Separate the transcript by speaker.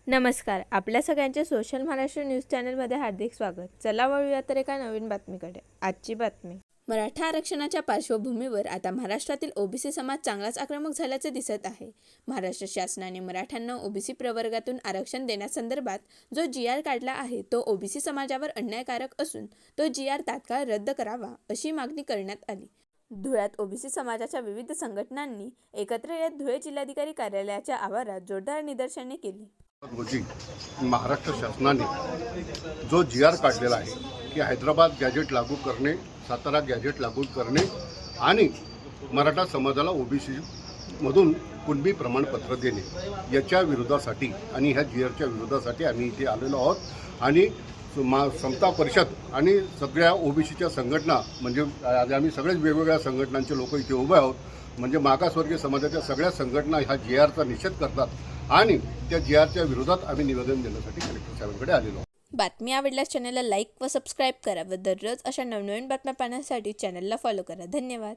Speaker 1: नमस्कार. आपल्या सगळ्यांचे सोशल महाराष्ट्र न्यूज चॅनलमध्ये हार्दिक स्वागत. चला वळूया तर एका नवीन बातमीकडे. आजची बातमी. मराठा आरक्षणाच्या पार्श्वभूमीवर आता महाराष्ट्रातील ओबीसी समाज चांगलाच आक्रमक झाल्याचे दिसत आहे. महाराष्ट्र शासनाने मराठ्यांना ओबीसी प्रवर्गातून आरक्षण देण्यासंदर्भात जो जी.आर. काढला आहे तो ओबीसी समाजावर अन्यायकारक असून तो जी.आर. तात्काळ रद्द करावा अशी मागणी करण्यात आली. धुळ्यात ओबीसी समाजाच्या विविध संघटनांनी एकत्र येत धुळे जिल्हाधिकारी कार्यालयाच्या आवारात जोरदार निदर्शने केली.
Speaker 2: रोजी महाराष्ट्र शासनाने जो जी.आर. काढलेला आहे की हैदराबाद गॅजेट लागू करणे, सातारा गॅजेट लागू करणे आणि मराठा समाजाला ओबीसी मधून कुणबी प्रमाणपत्र देणे याच्या विरोधासाठी आणि ह्या जी.आरच्या विरोधासाठी आम्ही इथे आलेलो आहोत. आणि समता परिषद आणि सगळ्या ओबीसीच्या संघटना म्हणजे आम्ही सगळेच वेगवेगळ्या संघटनांचे लोक इथे उभे आहोत. म्हणजे मागासवर्गीय समाजाच्या सगळ्या संघटना ह्या जी.आरचा निषेध करतात आणि त्या जी.आरच्या विरोधात आम्ही निवेदन देण्यासाठी कलेक्टर साहेबांकडे आलेलो आहोत.
Speaker 1: बातमी आवडल्यास चॅनलला लाईक व सबस्क्राईब करा व दररोज अशा नवनवीन बातम्या पाहण्यासाठी चॅनलला फॉलो करा. धन्यवाद.